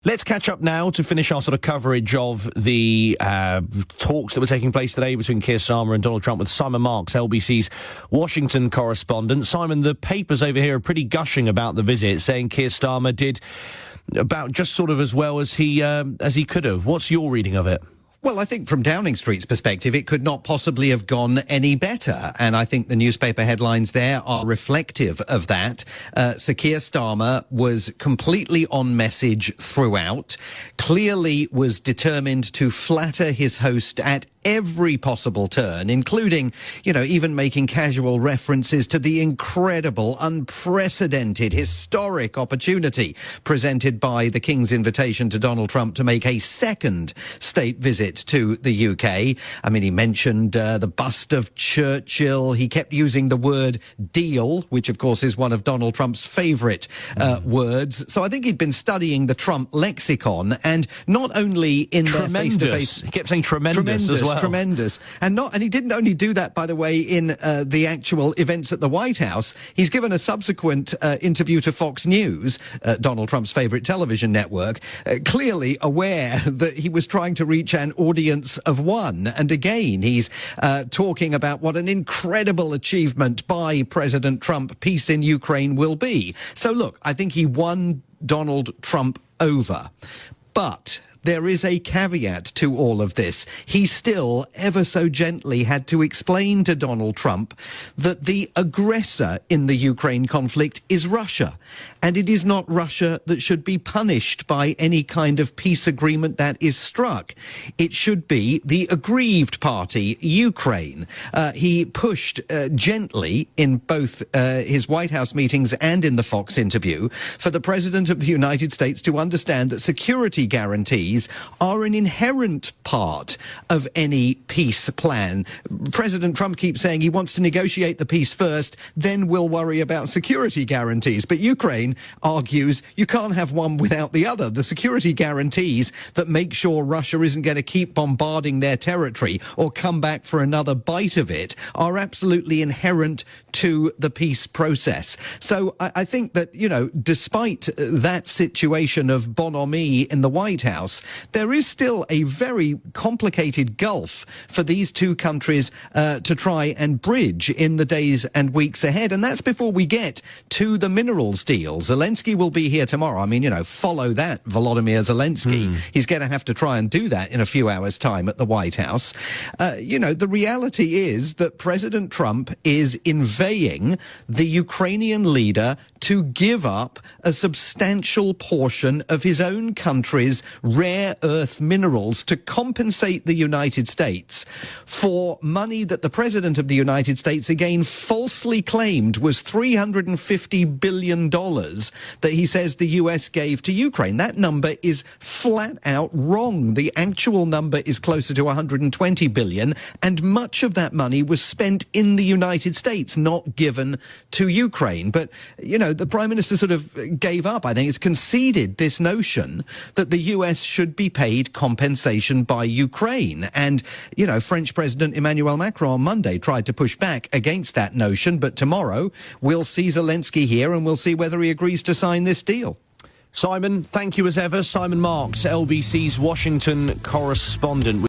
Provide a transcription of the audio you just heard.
Let's catch up now to finish our sort of coverage of the talks that were taking place today between Keir Starmer and Donald Trump with Simon Marks, LBC's Washington correspondent. Simon, the papers over here are pretty gushing about the visit, saying Keir Starmer did about just sort of as well as he could have. What's your reading of it? Well, I think from Downing Street's perspective, it could not possibly have gone any better. And I think the newspaper headlines there are reflective of that. Sir Keir Starmer was completely on message throughout, clearly was determined to flatter his host at every possible turn, including, even making casual references to the incredible, unprecedented, historic opportunity presented by the King's invitation to Donald Trump to make a second state visit to the UK. I mean, he mentioned the bust of Churchill. He kept using the word deal, which, of course, is one of Donald Trump's favourite words. So I think he'd been studying the Trump lexicon, and not only in their face-to-face... He kept saying tremendous as well. Tremendous. And he didn't only do that, by the way, in the actual events at the White House. He's given a subsequent interview to Fox News, Donald Trump's favourite television network, clearly aware that he was trying to reach an audience of one. And again, he's talking about what an incredible achievement by President Trump peace in Ukraine will be. So look, I think he won Donald Trump over. But there is a caveat to all of this. He still, ever so gently, had to explain to Donald Trump that the aggressor in the Ukraine conflict is Russia. And it is not Russia that should be punished by any kind of peace agreement that is struck. It should be the aggrieved party, Ukraine. He pushed gently in both his White House meetings and in the Fox interview for the President of the United States to understand that security guarantees are an inherent part of any peace plan. President Trump keeps saying he wants to negotiate the peace first, then we'll worry about security guarantees. But Ukraine argues you can't have one without the other. The security guarantees that make sure Russia isn't going to keep bombarding their territory or come back for another bite of it are absolutely inherent to the peace process. So I think that, despite that situation of bonhomie in the White House, there is still a very complicated gulf for these two countries to try and bridge in the days and weeks ahead. And that's before we get to the minerals deal. Zelensky will be here tomorrow. I mean, follow that, Volodymyr Zelensky. He's going to have to try and do that in a few hours' time at the White House. The reality is that President Trump is inveighing the Ukrainian leader to give up a substantial portion of his own country's rare earth minerals to compensate the United States for money that the President of the United States again falsely claimed was $350 billion that he says the US gave to Ukraine. That number is flat out wrong. The actual number is closer to 120 billion, and much of that money was spent in the United States, not given to Ukraine. But, the Prime Minister sort of gave up, I think. It's conceded this notion that the US should be paid compensation by Ukraine. And, French President Emmanuel Macron on Monday tried to push back against that notion. But tomorrow we'll see Zelensky here and we'll see whether he agrees to sign this deal. Simon, thank you as ever. Simon Marks, LBC's Washington correspondent.